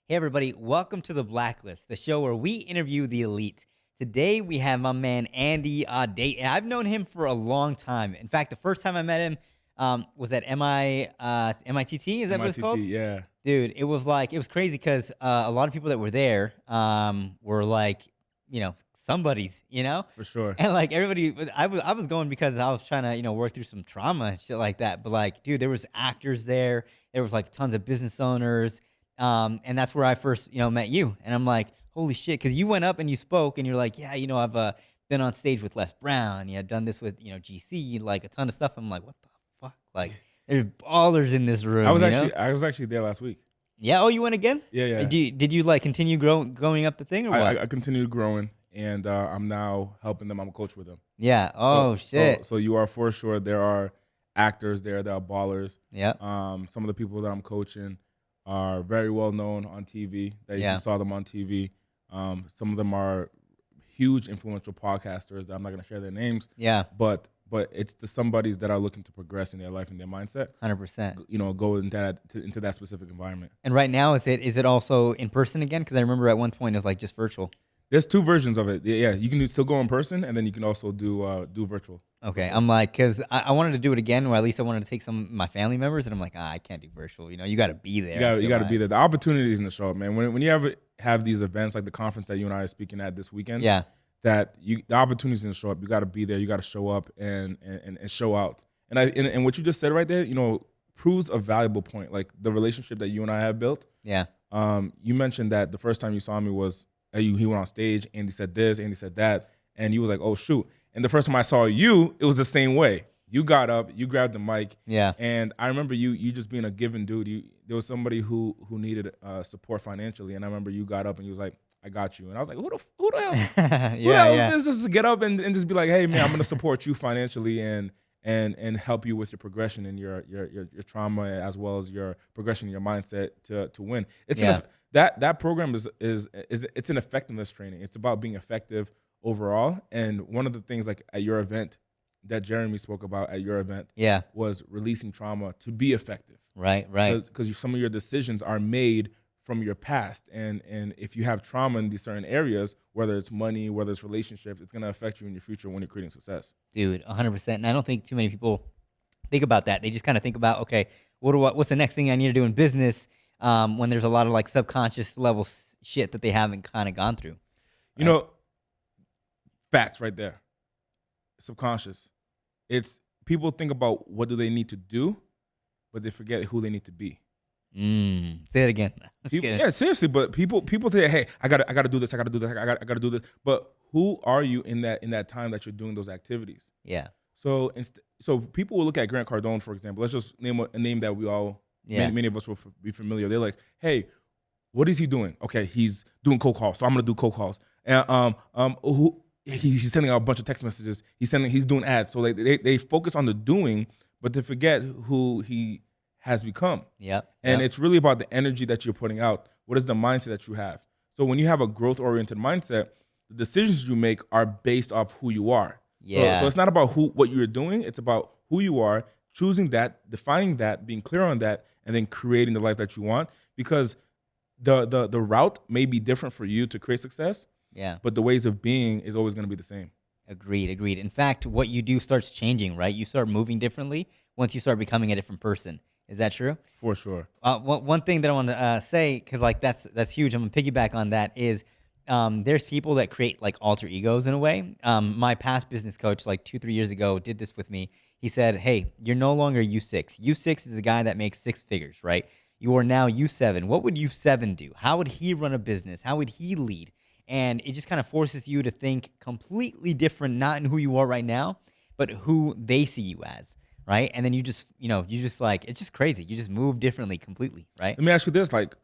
Hey, everybody, welcome to The Blacklist, the show where we interview the elite. Today, we have my man, Andy Date. And I've known him for a long time. In fact, the first time I met him was at MITT. Is that what it's MITT, called? yeah, Dude, it was crazy because a lot of people that were there were like, somebody's, for sure. And like everybody, I was going because I was trying to, work through some trauma and shit like that. But like, dude, there was actors there. There was like tons of business owners. And that's where I first, met you. And I'm like, holy shit, because you went up and you spoke, and you're like, yeah, I've been on stage with Les Brown. Done this with GC, like a ton of stuff. I'm like, what the fuck? Like, there's ballers in this room. I was actually there last week. Yeah. Oh, you went again? Yeah, yeah. Did you like continue growing up the thing or what? I continued growing, and I'm now helping them. I'm a coach with them. Yeah. Oh shit. So you are for sure. There are actors there. There are ballers. Yeah. Some of the people that I'm coaching are very well known on TV. That Yeah. you saw them on TV. Some of them are huge influential podcasters that I'm not going to share their names. Yeah. But it's the somebodies that are looking to progress in their life and their mindset. 100%. Go into that specific environment. And right now, is it also in person again? Because I remember at one point it was like just virtual. There's two versions of it. Yeah, you can still go in person, and then you can also do virtual. Okay, I'm like, because I wanted to do it again, or at least I wanted to take some of my family members, and I'm like, I can't do virtual. You got to be there. You got to be there. The opportunities in the show, man. When you have these events like the conference that you and I are speaking at this weekend, Yeah. the opportunities in the show up. You got to be there. You got to show up and show out. And what you just said right there, proves a valuable point. Like the relationship that you and I have built. Yeah. You mentioned that the first time you saw me was he went on stage. Andy said this. Andy said that. And you was like, oh shoot. And the first time I saw you, it was the same way. You got up, you grabbed the mic, Yeah. and I remember you just being a given dude. There was somebody who needed support financially, and I remember you got up and you was like, I got you. And I was like, who the hell? Who the hell is this? Just to get up and just be like, hey man, I'm gonna support you financially and help you with your progression and your trauma as well as your progression in your mindset to win. That program is it's an effectiveness training. It's about being effective overall. And one of the things like at your event that Jeremy spoke about at your event was releasing trauma to be effective. Right. Because some of your decisions are made from your past. And if you have trauma in these certain areas, whether it's money, whether it's relationships, it's going to affect you in your future when you're creating success. Dude, 100%. And I don't think too many people think about that. They just kind of think about, okay, what's the next thing I need to do in business when there's a lot of like subconscious level shit that they haven't kind of gone through. Right? Facts right there. Subconscious. It's people think about what do they need to do, but they forget who they need to be. Say it again. Yeah, seriously. But people say, "Hey, I gotta do this. I gotta do this. I gotta do this." But who are you in that time that you're doing those activities? Yeah. So people will look at Grant Cardone, for example. Let's just name a name that we all, many of us will be familiar. They're like, "Hey, what is he doing?" Okay, he's doing cold calls, so I'm gonna do cold calls. And he's sending out a bunch of text messages. He's doing ads. So they focus on the doing, but they forget who he has become. And it's really about the energy that you're putting out. What is the mindset that you have? So when you have a growth-oriented mindset, the decisions you make are based off who you are. Yeah. So it's not about what you're doing. It's about who you are, choosing that, defining that, being clear on that, and then creating the life that you want. Because the route may be different for you to create success. Yeah. But the ways of being is always going to be the same. Agreed. In fact, what you do starts changing, right? You start moving differently once you start becoming a different person. Is that true? For sure. One thing that I want to say, because like that's huge. I'm gonna piggyback on that. Is there's people that create like alter egos in a way. My past business coach, like 2-3 years ago, did this with me. He said, "Hey, you're no longer U6. U6 is the guy that makes 6 figures, right? You are now U7. What would U7 do? How would he run a business? How would he lead?" And it just kind of forces you to think completely different, not in who you are right now, but who they see you as, right? And then you just like, it's just crazy. You just move differently completely, right? Let me ask you this, like,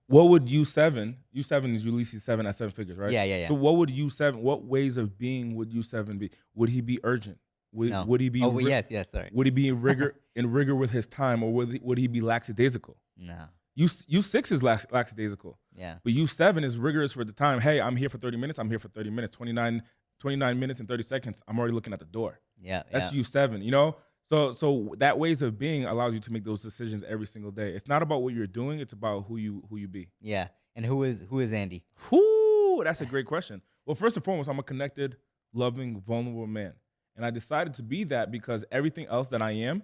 what would U7 is Ulysses 7 at 7 figures, right? Yeah. So what ways of being would U7 be? Would he be urgent? No. Would he be yes, sorry. Would he be in rigor with his time, or would he be lackadaisical? No. U6 is lackadaisical. Yeah. But U7 is rigorous for the time. Hey, I'm here for 30 minutes. I'm here for 30 minutes. 29 minutes and 30 seconds. I'm already looking at the door. Yeah. That's U7, So that ways of being allows you to make those decisions every single day. It's not about what you're doing, it's about who you be. Yeah. And who is Andy? Whoo, that's a great question. Well, first and foremost, I'm a connected, loving, vulnerable man. And I decided to be that because everything else that I am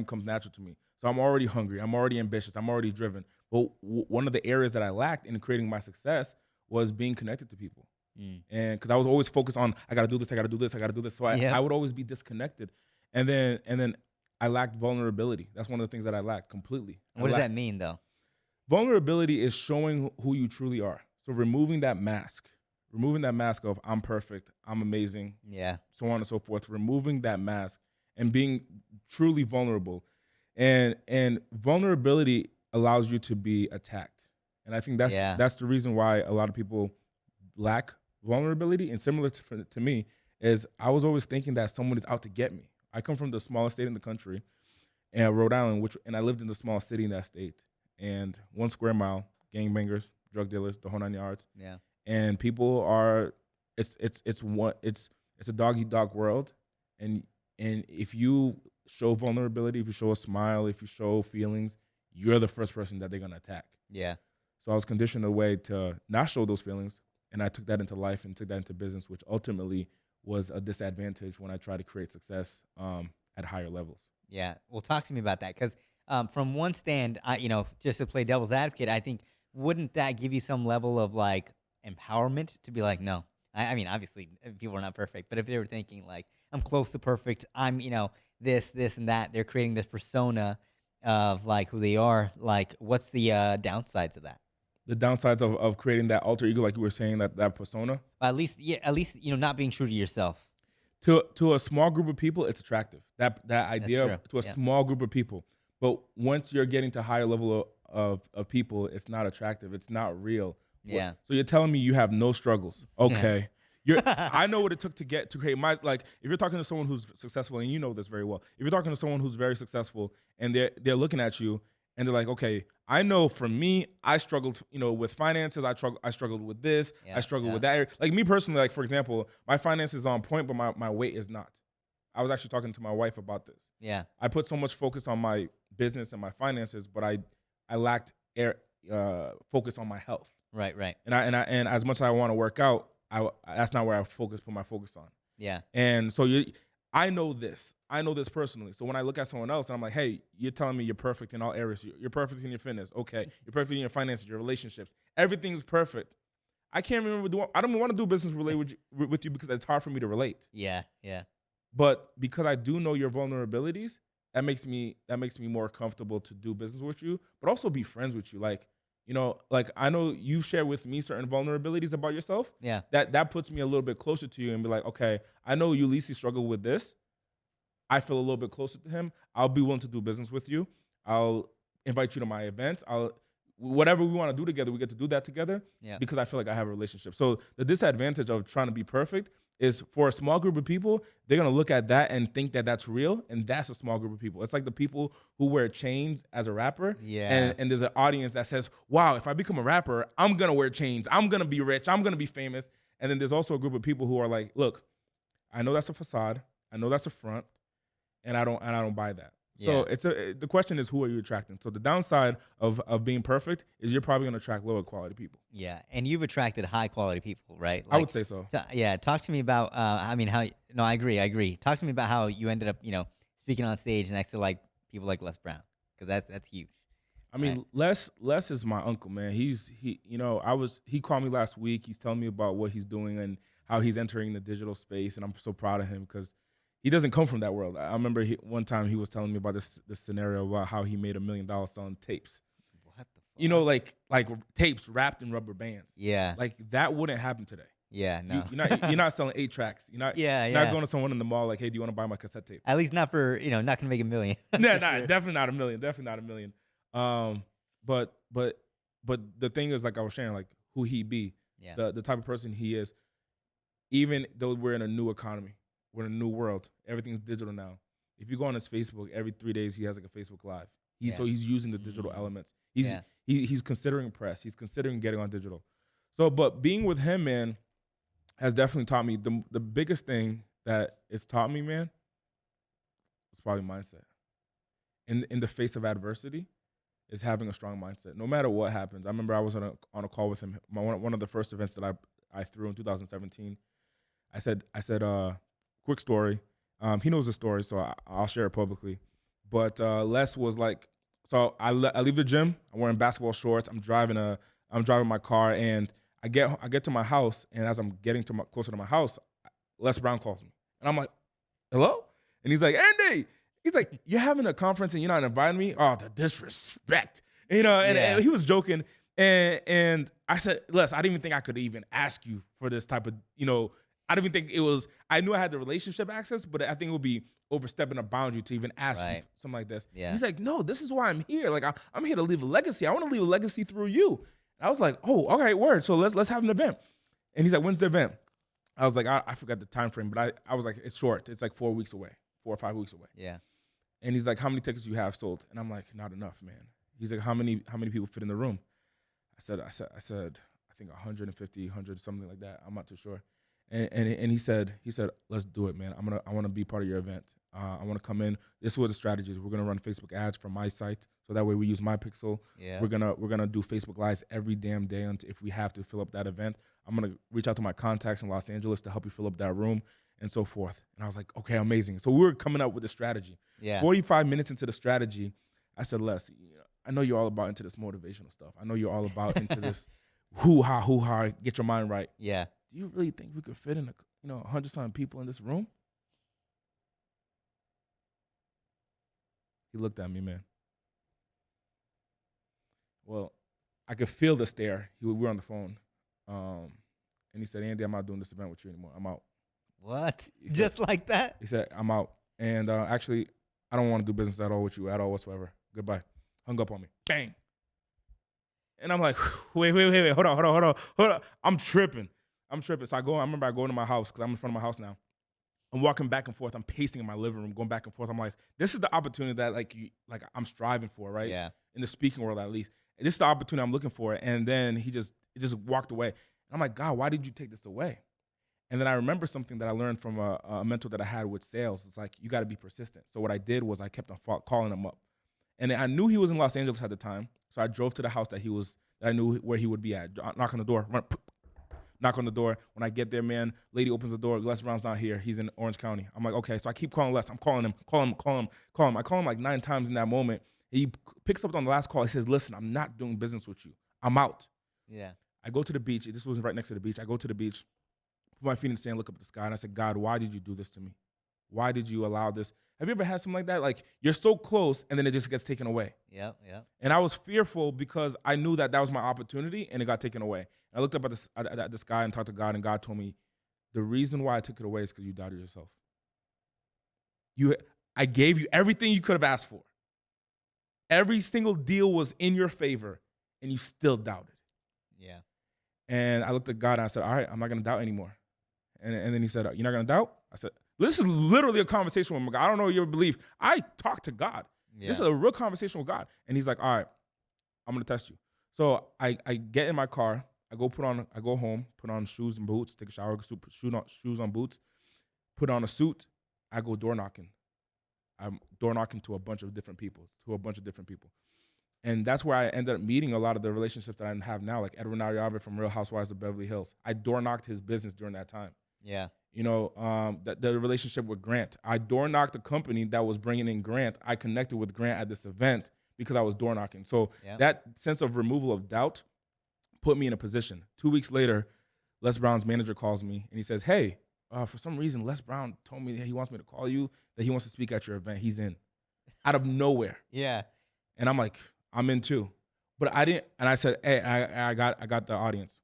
comes natural to me. So I'm already hungry, I'm already ambitious, I'm already driven. But one of the areas that I lacked in creating my success was being connected to people. Mm. And because I was always focused on, I gotta do this, I gotta do this, I gotta do this. So I Yep. would always be disconnected. And then I lacked vulnerability. That's one of the things that I lacked completely. What does that mean though? Vulnerability is showing who you truly are. So removing that mask of I'm perfect, I'm amazing, Yeah. so on and so forth, removing that mask and being truly vulnerable. And vulnerability allows you to be attacked. And I think Yeah. that's the reason why a lot of people lack vulnerability. And similar to me is I was always thinking that someone is out to get me. I come from the smallest state in the country, and Rhode Island, and I lived in the smallest city in that state. And 1 square mile, gangbangers, drug dealers, the whole 9 yards. Yeah. And people are, it's a dog eat dog world. And if you show vulnerability, if you show a smile, if you show feelings, you're the first person that they're gonna attack. Yeah. So I was conditioned away to not show those feelings, and I took that into life and took that into business, which ultimately was a disadvantage when I tried to create success at higher levels. Yeah. Well, talk to me about that because from one stand, just to play devil's advocate, I think wouldn't that give you some level of like empowerment to be like, no, I mean, obviously people are not perfect, but if they were thinking like, I'm close to perfect, I'm, this, and that, they're creating this persona of like who they are. Like, what's the downsides of that? The downsides of creating that alter ego, like you were saying, that persona. At least, not being true to yourself. To a small group of people, it's attractive. That idea to a Yeah. small group of people. But once you're getting to higher level of people, it's not attractive. It's not real. Yeah. So you're telling me you have no struggles. Okay. I know what it took to create my, like, if you're talking to someone who's successful, and you know this very well, if you're talking to someone who's very successful and they're looking at you and they're like, okay, I know for me, I struggled, with finances. I struggled with this. Yeah, I struggled yeah. with that area. Like me personally, like for example, my finances is on point, but my weight is not. I was actually talking to my wife about this. Yeah. I put so much focus on my business and my finances, but I lacked focus on my health. Right. And as much as I want to work out, that's not where I put my focus on. Yeah. And so I know this personally. So when I look at someone else and I'm like, hey, you're telling me you're perfect in all areas. You're perfect in your fitness. Okay. You're perfect in your finances, your relationships. Everything's perfect. I can't remember I don't want to do business relate with you because it's hard for me to relate. Yeah. But because I do know your vulnerabilities, that makes me more comfortable to do business with you, but also be friends with you. Like I know you've shared with me certain vulnerabilities about yourself. Yeah. That puts me a little bit closer to you and be like, okay, I know Ulysses struggled with this. I feel a little bit closer to him. I'll be willing to do business with you. I'll invite you to my events. Whatever we want to do together, we get to do that together. Yeah. Because I feel like I have a relationship. So the disadvantage of trying to be perfect is for a small group of people, they're going to look at that and think that that's real. And that's a small group of people. It's like the people who wear chains as a rapper. Yeah. And there's an audience that says, wow, if I become a rapper, I'm going to wear chains. I'm going to be rich. I'm going to be famous. And then there's also a group of people who are like, look, I know that's a facade. I know that's a front. And I don't buy that. So the question is, who are you attracting? So the downside of being perfect is you're probably going to attract lower quality people. Yeah. And you've attracted high quality people, right? I would say so. Talk to me about, no, I agree. Talk to me about how you ended up, speaking on stage next to like people like Les Brown, because that's huge. I mean, right? Les is my uncle, man. He called me last week. He's telling me about what he's doing and how he's entering the digital space. And I'm so proud of him because he doesn't come from that world. I remember one time he was telling me about this scenario about how he made $1 million selling tapes. What the fuck? Like tapes wrapped in rubber bands. Yeah. Like that wouldn't happen today. Yeah, no. You're not selling 8 tracks. You're not going to someone in the mall like, hey, do you want to buy my cassette tape? At least not for, not gonna make $1 million. Nah, definitely not $1 million. Definitely not $1 million. But the thing is, like I was sharing, like who he be, the type of person he is. Even though we're in a new economy, we're in a new world. Everything's digital now. If you go on his Facebook, every 3 days he has like a Facebook Live. So he's using the digital elements. He's considering press. He's considering getting on digital. So, but being with him, man, has definitely taught me the biggest thing that it's taught me, man, It's probably mindset. In the face of adversity, is having a strong mindset, no matter what happens. I remember I was on a call with him. One of the first events that I threw in 2017. I said, quick story. He knows the story, so I'll share it publicly. But Les was like, so I leave the gym. I'm wearing basketball shorts. I'm driving my car, and I get to my house, and as I'm getting closer to my house, Les Brown calls me, and I'm like, hello? And he's like, Andy. He's like, you're having a conference and you're not inviting me? Oh, the disrespect. And he was joking. And I said, Les, I didn't even think I could even ask you for this type of, I didn't even think it was, I knew I had the relationship access, but I think it would be overstepping a boundary to even ask you something like this. Yeah. He's like, no, this is why I'm here. Like, I'm here to leave a legacy. I want to leave a legacy through you. And I was like, oh, all right, word. So let's have an event. And he's like, when's the event? I was like, I forgot the time frame, but I was like, it's short. It's like 4 weeks away, 4 or 5 weeks away. Yeah. And he's like, how many tickets you have sold? And I'm like, not enough, man. He's like, how many people fit in the room? I said, I think 150, 100, something like that. I'm not too sure. And he said, let's do it, man. I want to be part of your event. I want to come in. This was the strategies. We're gonna run Facebook ads from my site, so that way we use my pixel. Yeah. We're gonna do Facebook Lives every damn day if we have to fill up that event. I'm gonna reach out to my contacts in Los Angeles to help you fill up that room and so forth. And I was like, okay, amazing. So we were coming up with a strategy. Yeah. 45 minutes into the strategy, I said, Les, I know you're all about into this motivational stuff. I know you're all about into this hoo-ha, get your mind right. Yeah. Do you really think we could fit in 100-something people in this room? He looked at me, man. Well, I could feel the stare. We were on the phone. And he said, Andy, I'm not doing this event with you anymore. I'm out. What? Just like that? He said, I'm out. And actually, I don't want to do business at all with you, at all whatsoever. Goodbye. Hung up on me. Bang. And I'm like, wait. Hold on. I'm tripping. So I remember I go into my house because I'm in front of my house now. I'm walking back and forth. I'm pacing in my living room, going back and forth. I'm like, this is the opportunity that I'm striving for, right? Yeah. In the speaking world, at least. And this is the opportunity I'm looking for. And then he just walked away. And I'm like, God, why did you take this away? And then I remember something that I learned from a mentor that I had with sales. It's like, you got to be persistent. So what I did was I kept on calling him up. And I knew he was in Los Angeles at the time. So I drove to the house that I knew where he would be at. Knock on the door. Knock on the door. When I get there, man, lady opens the door. Les Brown's not here. He's in Orange County. I'm like, okay. So I keep calling Les. I'm calling him. Call him. I call him like 9 times in that moment. He picks up on the last call. He says, listen, I'm not doing business with you. I'm out. Yeah. I go to the beach. This was right next to the beach. I go to the beach, put my feet in the sand, look up at the sky, and I said, God, why did you do this to me? Why did you allow this? Have you ever had something like that? Like, you're so close, and then it just gets taken away. Yeah. And I was fearful because I knew that was my opportunity, and it got taken away. And I looked up at the sky and talked to God, and God told me, the reason why I took it away is because you doubted yourself. I gave you everything you could have asked for. Every single deal was in your favor, and you still doubted. Yeah. And I looked at God, and I said, all right, I'm not going to doubt anymore. And then he said, you're not going to doubt? I said, this is literally a conversation with my God. I don't know your belief. I talk to God. Yeah. This is a real conversation with God. And he's like, all right, I'm going to test you. So I get in my car. I go home, put on shoes and boots, take a shower, put shoes on boots, put on a suit. I go door knocking. I'm door knocking to a bunch of different people. And that's where I ended up meeting a lot of the relationships that I have now, like Edwin Ariave from Real Housewives of Beverly Hills. I door knocked his business during that time. Yeah. The relationship with Grant. I door knocked a company that was bringing in Grant. I connected with Grant at this event because I was door knocking. So that sense of removal of doubt put me in a position. 2 weeks later, Les Brown's manager calls me and he says, hey, for some reason, Les Brown told me that he wants me to call you, that he wants to speak at your event. He's in. Out of nowhere. Yeah. And I'm like, I'm in too. But I didn't, and I said, hey, I got the audience.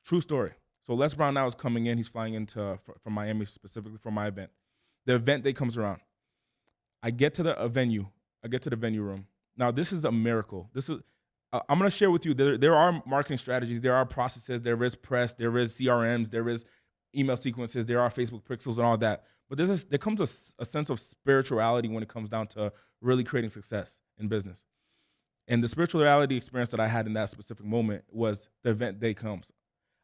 True story. So Les Brown now is coming in. He's flying from Miami specifically for my event. The event day comes around. I get to the venue. I get to the venue room. Now, this is a miracle. I'm going to share with you, there are marketing strategies. There are processes. There is press. There is CRMs. There is email sequences. There are Facebook pixels and all that. But there comes a sense of spirituality when it comes down to really creating success in business. And the spirituality experience that I had in that specific moment was the event day comes.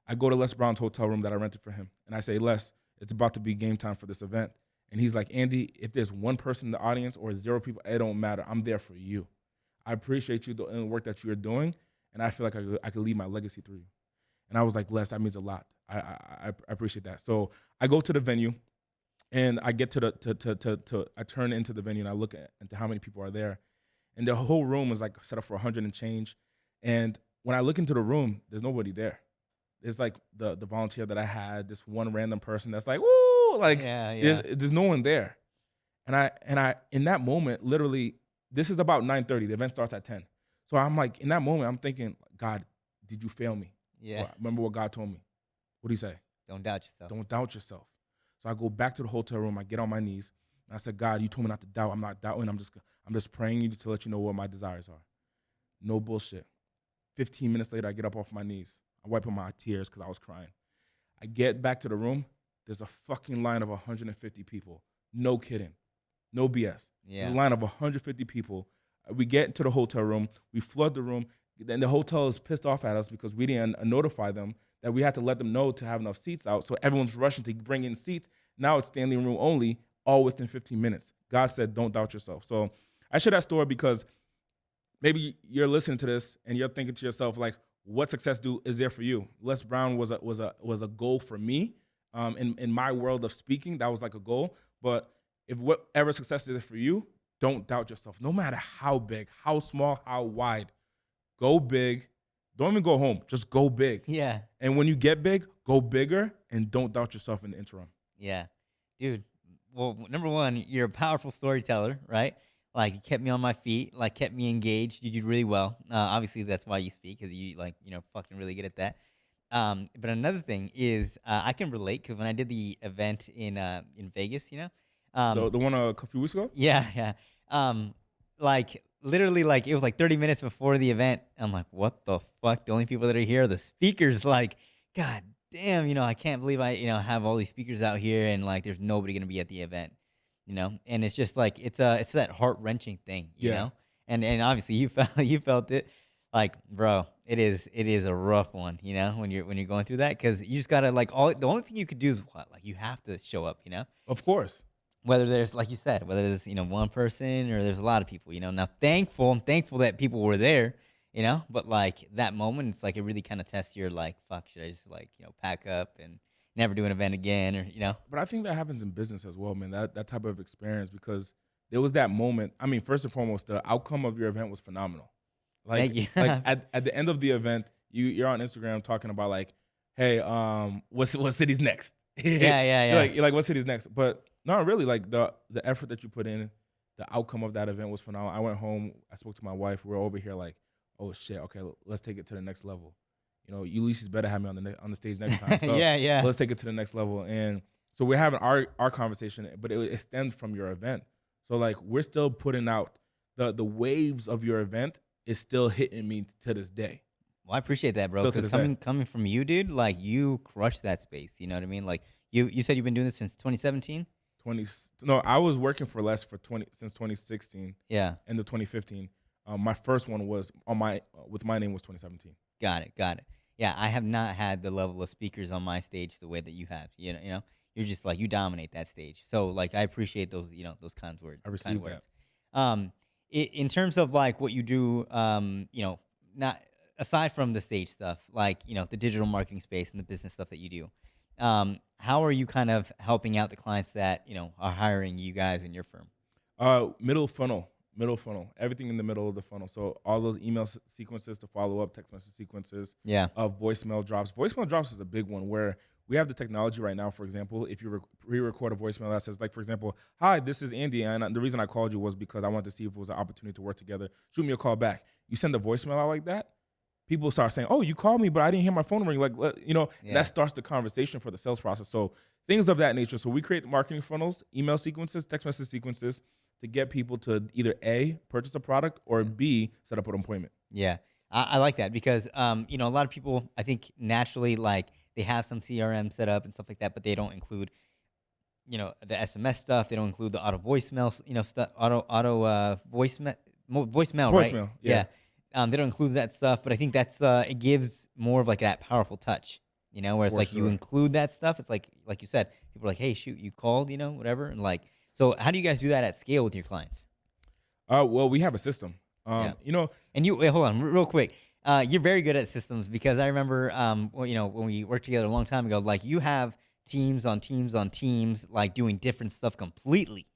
I go to Les Brown's hotel room that I rented for him, and I say, Les, it's about to be game time for this event. And he's like, Andy, if there's one person in the audience or 0 people, it don't matter. I'm there for you. I appreciate you and the work that you're doing, and I feel like I could leave my legacy through you. And I was like, Les, that means a lot. I appreciate that. So I go to the venue, and I get I turn into the venue, and I look into how many people are there. And the whole room is like set up for 100 and change. And when I look into the room, there's nobody there. It's like the volunteer that I had, this one random person that's like, woo, like there's no one there. And I in that moment, literally, this is about 9:30. The event starts at 10. So I'm like, in that moment, I'm thinking, God, did you fail me? Yeah. Well, remember what God told me? What did he say? Don't doubt yourself. Don't doubt yourself. So I go back to the hotel room. I get on my knees. And I said, God, you told me not to doubt. I'm not doubting. I'm just praying you to let you know what my desires are. No bullshit. 15 minutes later, I get up off my knees. I wipe up my tears because I was crying. I get back to the room. There's a fucking line of 150 people. No kidding. No BS. Yeah. There's a line of 150 people. We get into the hotel room. We flood the room. Then the hotel is pissed off at us because we didn't notify them that we had to let them know to have enough seats out. So everyone's rushing to bring in seats. Now it's standing room only, all within 15 minutes. God said, don't doubt yourself. So I share that story because maybe you're listening to this and you're thinking to yourself, like, what success is there for you? Les Brown was a goal for me. In my world of speaking, that was like a goal. But if whatever success is for you, don't doubt yourself. No matter how big, how small, how wide, go big. Don't even go home. Just go big. Yeah. And when you get big, go bigger and don't doubt yourself in the interim. Yeah. Dude, well, number one, you're a powerful storyteller, right? Like, you kept me on my feet, like, kept me engaged. You did really well. Obviously, that's why you speak, because you, like, fucking really good at that. But another thing is, I can relate, because when I did the event in Vegas, The one a few weeks ago? Yeah. Like, literally, like, it was like 30 minutes before the event. I'm like, what the fuck? The only people that are here are the speakers. Like, God damn, I can't believe I, have all these speakers out here, and, like, there's nobody going to be at the event. And it's just like, it's that heart-wrenching thing, you know? And obviously you felt it. Like, bro, it is a rough one, when you're going through that, because you just gotta, like, the only thing you could do is what? Like, you have to show up, Of course. Whether there's, like you said, whether there's, one person or there's a lot of people, Now, I'm thankful that people were there, but, like, that moment, it's like, it really kind of tests your, like, fuck, should I just, like, pack up and never do an event again, or. But I think that happens in business as well, man. That type of experience, because there was that moment. I mean, first and foremost, the outcome of your event was phenomenal. Like, Thank you. like at the end of the event, you're on Instagram talking about, like, hey, what city's next? Yeah. You're like, what city's next? But not really. Like, the effort that you put in, the outcome of that event was phenomenal. I went home. I spoke to my wife. We're over here like, oh shit, okay, let's take it to the next level. Ulysses better have me on the stage next time. So Yeah. let's take it to the next level. And so we're having our conversation, but it stems from your event. So, like, we're still putting out the waves of your event is still hitting me to this day. Well, I appreciate that, bro. Because coming from you, dude, like, you crushed that space. You know what I mean? Like, you said you've been doing this since 2017. No, I was working for Les since 2016. Yeah. End of 2015. My first one was with my name was 2017. Got it. Yeah, I have not had the level of speakers on my stage the way that you have. You're just like, you dominate that stage. So, like, I appreciate those, those kinds of words. I received that. In terms of, like, what you do, not aside from the stage stuff, like, the digital marketing space and the business stuff that you do, how are you kind of helping out the clients that, are hiring you guys in your firm? Middle funnel, everything in the middle of the funnel. So all those email sequences to follow up, text message sequences, voicemail drops. Voicemail drops is a big one where we have the technology right now. For example, if you re-record a voicemail that says, like, for example, hi, this is Andy, and the reason I called you was because I wanted to see if it was an opportunity to work together. Shoot me a call back. You send a voicemail out like that, people start saying, oh, you called me, but I didn't hear my phone ring. Like, that starts the conversation for the sales process. So things of that nature. So we create marketing funnels, email sequences, text message sequences to get people to either A, purchase a product, or B, set up an appointment. Yeah, I like that because, a lot of people, I think, naturally, like, they have some CRM set up and stuff like that, but they don't include, the SMS stuff. They don't include the auto voicemail, stuff, voicemail, right? Yeah. They don't include that stuff, but I think that's it gives more of, like, that powerful touch. where it's For like you sure. include that stuff. It's like you said, people are like, hey, shoot, you called, whatever. And like, so how do you guys do that at scale with your clients? Well, we have a system. Yeah. You know, And you wait, hold on, real quick. You're very good at systems because I remember, well, when we worked together a long time ago, like you have teams on teams on teams, like doing different stuff completely.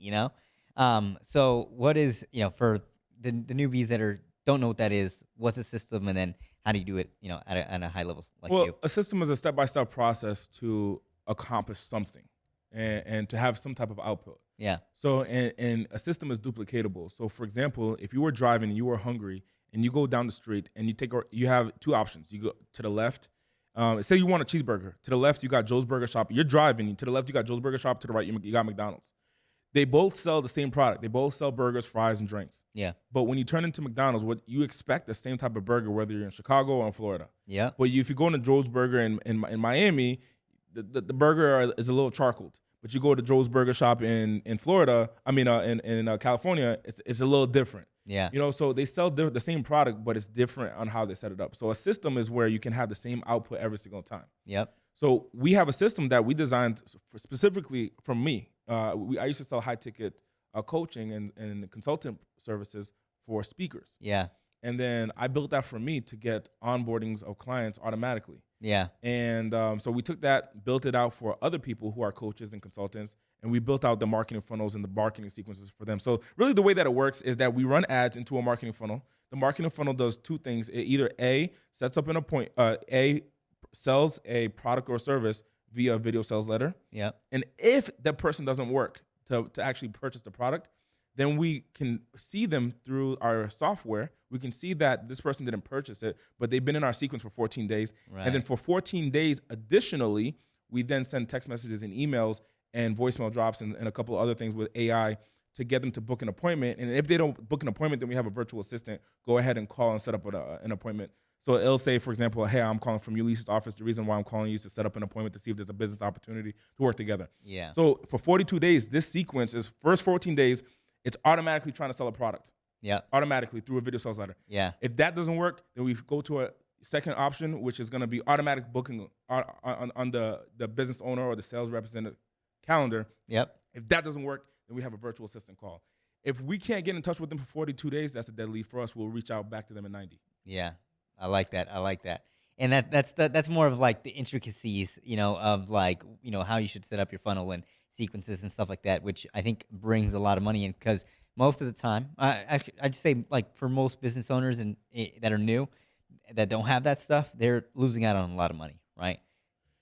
So what is, for the newbies that don't know what that is, what's a system, and then how do you do it, at a high level like well, you? a system is a step-by-step process to accomplish something and to have some type of output. Yeah. So, and a system is duplicatable. So, for example, if you were driving and you were hungry and you go down the street and you have two options. You go to the left. Say you want a cheeseburger. To the left, you got Joe's Burger Shop. You're driving. To the left, you got Joe's Burger Shop. To the right, you got McDonald's. They both sell the same product. They both sell burgers, fries, and drinks. Yeah. But when you turn into McDonald's, what you expect the same type of burger, whether you're in Chicago or in Florida. Yeah. But if you go into Joe's Burger in Miami, the burger is a little charcoaled. But you go to Joe's Burger Shop in Florida, in California, it's a little different. Yeah. So they sell the same product, but it's different on how they set it up. So a system is where you can have the same output every single time. Yep. So we have a system that we designed specifically from me. I used to sell high ticket coaching and consultant services for speakers. Yeah. And then I built that for me to get onboardings of clients automatically. Yeah. And so we took that, built it out for other people who are coaches and consultants, and we built out the marketing funnels and the marketing sequences for them. So really the way that it works is that we run ads into a marketing funnel. The marketing funnel does two things. It either sets up sells a product or service via a video sales letter. Yeah. And if that person doesn't work to actually purchase the product, then we can see them through our software. We can see that this person didn't purchase it, but they've been in our sequence for 14 days. Right. And then for 14 days, additionally, we then send text messages and emails and voicemail drops and a couple of other things with AI to get them to book an appointment. And if they don't book an appointment, then we have a virtual assistant go ahead and call and set up an appointment. So it'll say, for example, hey, I'm calling from Ulysses' office. The reason why I'm calling you is to set up an appointment to see if there's a business opportunity to work together. Yeah. So for 42 days, this sequence is first 14 days, it's automatically trying to sell a product. Yeah. Automatically through a video sales letter. Yeah. If that doesn't work, then we go to a second option, which is going to be automatic booking on the business owner or the sales representative calendar. Yep. If that doesn't work, then we have a virtual assistant call. If we can't get in touch with them for 42 days, that's a dead lead for us. We'll reach out back to them in 90. Yeah. I like that. And that's more of like the intricacies, of like, how you should set up your funnel and sequences and stuff like that, which I think brings a lot of money in because most of the time, actually, I'd just say like for most business owners that are new, that don't have that stuff, they're losing out on a lot of money, right?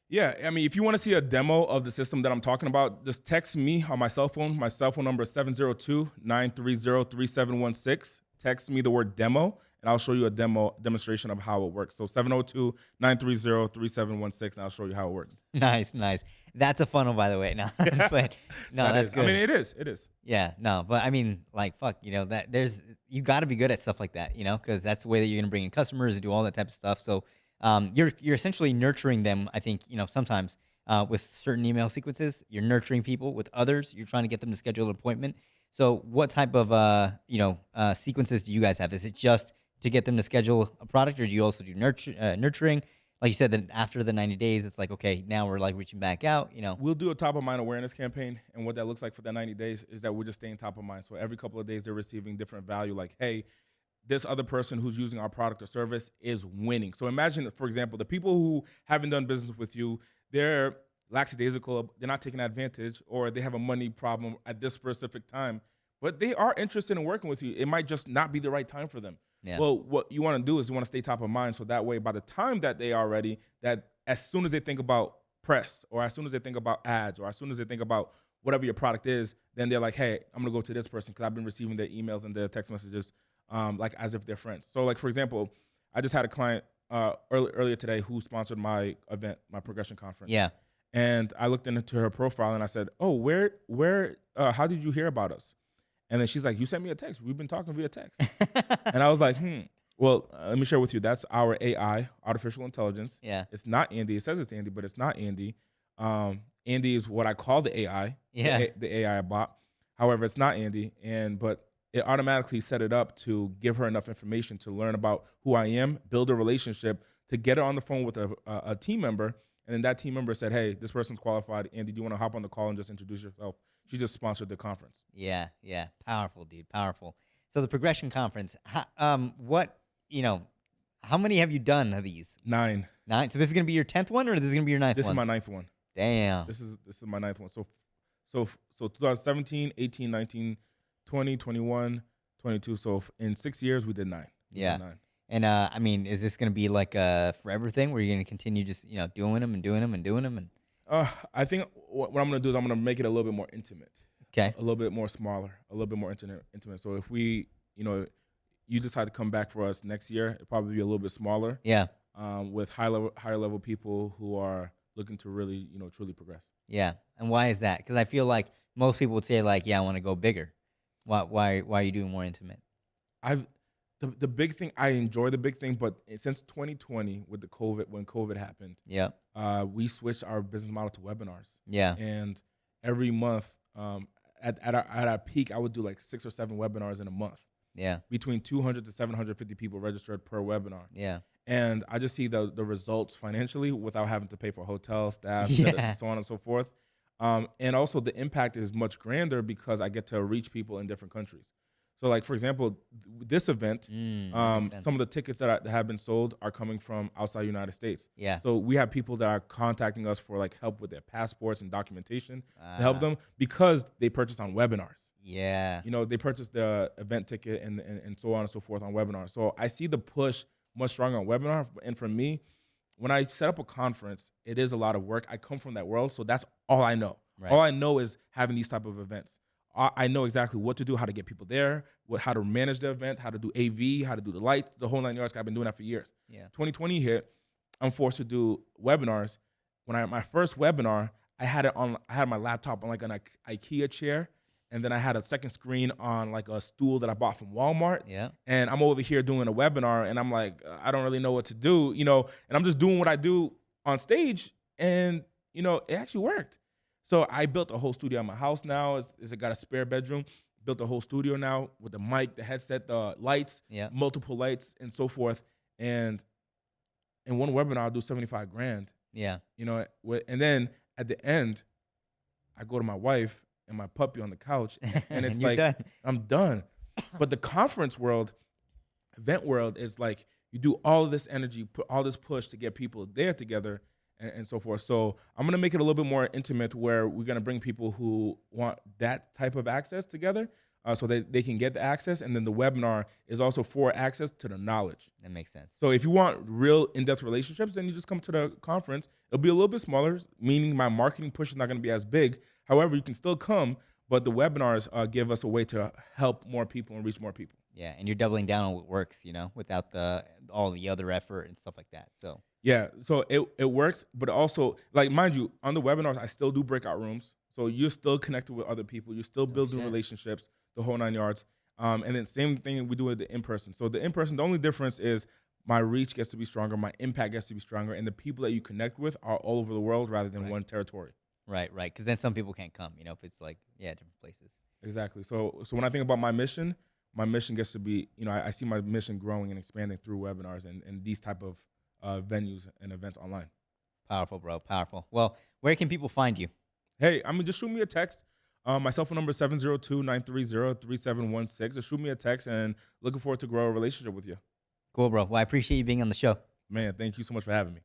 Yeah, I mean, if you want to see a demo of the system that I'm talking about, just text me on my cell phone. My cell phone number is 702-930-3716. Text me the word demo, and I'll show you a demonstration of how it works. So 702-930-3716, and I'll show you how it works. Nice. That's a funnel, by the way. No, I'm playing. No, that's good. I mean, it is. Yeah, no, but I mean, like, fuck, that you got to be good at stuff like that, because that's the way that you're gonna bring in customers and do all that type of stuff. So, you're essentially nurturing them. I think sometimes with certain email sequences, you're nurturing people. With others, you're trying to get them to schedule an appointment. So, what type of sequences do you guys have? Is it just to get them to schedule a product, or do you also do nurturing? Like you said, that after the 90 days, it's like, okay, now we're like reaching back out, We'll do a top of mind awareness campaign. And what that looks like for that 90 days is that we're just staying top of mind. So every couple of days, they're receiving different value. Like, hey, this other person who's using our product or service is winning. So imagine, for example, the people who haven't done business with you, they're lackadaisical, they're not taking advantage, or they have a money problem at this specific time, but they are interested in working with you. It might just not be the right time for them. Yeah. Well, what you want to do is you want to stay top of mind. So that way, by the time that they are ready, that as soon as they think about press, or as soon as they think about ads, or as soon as they think about whatever your product is, then they're like, hey, I'm going to go to this person because I've been receiving their emails and their text messages like as if they're friends. So like, for example, I just had a client earlier today who sponsored my event, my progression conference. Yeah. And I looked into her profile and I said, oh, how did you hear about us? And then she's like, you sent me a text. We've been talking via text. And I was like, well, let me share with you. That's our AI, artificial intelligence. Yeah. It's not Andy. It says it's Andy, but it's not Andy. Andy is what I call the AI, Yeah. the AI bot. However, it's not Andy. But it automatically set it up to give her enough information to learn about who I am, build a relationship, to get her on the phone with a team member, And then that team member said, hey, this person's qualified. Andy, do you want to hop on the call and just introduce yourself? She just sponsored the conference. Yeah, yeah. Powerful, dude. Powerful. So the Progression Conference, what, how many have you done of these? 9. 9. So this is going to be your 10th one, or this is going to be your 9th This one? is my 9th one. Damn. This is my 9th one. So 2017, 18, 19, 20, 21, 22. So in 6 years, we did 9. Yeah. 9. And I mean, is this going to be like a forever thing where you're going to continue just, doing them and doing them and doing them? And I think what I'm going to do is I'm going to make it a little bit more intimate. Okay. A little bit more smaller, a little bit more intimate. So if we, you decide to come back for us next year, it'll probably be a little bit smaller. Yeah. With higher level people who are looking to really, truly progress. Yeah. And why is that? Because I feel like most people would say like, yeah, I want to go bigger. Why are you doing more intimate? The big thing, I enjoy the big thing, but since 2020 with when COVID happened, Yeah. We switched our business model to webinars. Yeah. And every month, at our peak, I would do like 6 or 7 webinars in a month. Yeah. Between 200 to 750 people registered per webinar. Yeah. And I just see the results financially without having to pay for hotel, staff, so on and so forth. And also the impact is much grander because I get to reach people in different countries. So like, for example, this event, some of the tickets that have been sold are coming from outside the United States. Yeah. So we have people that are contacting us for like help with their passports and documentation to help them because they purchased on webinars. Yeah. They purchased the event ticket and so on and so forth on webinars. So I see the push much stronger on webinar. And for me, when I set up a conference, it is a lot of work. I come from that world, so that's all I know. Right. All I know is having these type of events. I know exactly what to do, how to get people there, how to manage the event, how to do AV, how to do the lights, the whole 9 yards. I've been doing that for years. Yeah. 2020 hit. I'm forced to do webinars. When my first webinar, I had my laptop on like an IKEA chair, and then I had a second screen on like a stool that I bought from Walmart. Yeah. And I'm over here doing a webinar, and I'm like, I don't really know what to do, and I'm just doing what I do on stage, and it actually worked. So I built a whole studio at my house now. It's got a spare bedroom. Built a whole studio now with the mic, the headset, the lights, multiple lights, and so forth. And in one webinar, I'll do $75,000. Yeah. And then at the end, I go to my wife and my puppy on the couch, and it's like, done. I'm done. But the conference world, event world is like, you do all of this energy, put all this push to get people there together, and so forth. So I'm gonna make it a little bit more intimate, where we're gonna bring people who want that type of access together, so that they can get the access. And then the webinar is also for access to the knowledge. That makes sense. So if you want real in-depth relationships, then you just come to the conference. It'll be a little bit smaller, meaning my marketing push is not gonna be as big. However, you can still come, but the webinars give us a way to help more people and reach more people. Yeah, and you're doubling down on what works, without all the other effort and stuff like that. So yeah, so it works, but also, like, mind you, on the webinars, I still do breakout rooms. So you're still connected with other people. You're still building relationships, the whole 9 yards. And then same thing we do with the in-person. So the in-person, the only difference is my reach gets to be stronger, my impact gets to be stronger, and the people that you connect with are all over the world rather than one territory. Right. Because then some people can't come, if it's like, different places. Exactly. So when I think about my mission gets to be, I see my mission growing and expanding through webinars and these type of venues and events online. Powerful, bro. Powerful. Well, where can people find you? Hey, just shoot me a text. My cell phone number is 702-930-3716. Just shoot me a text, and looking forward to grow a relationship with you. Cool, bro. Well, I appreciate you being on the show. Man, thank you so much for having me.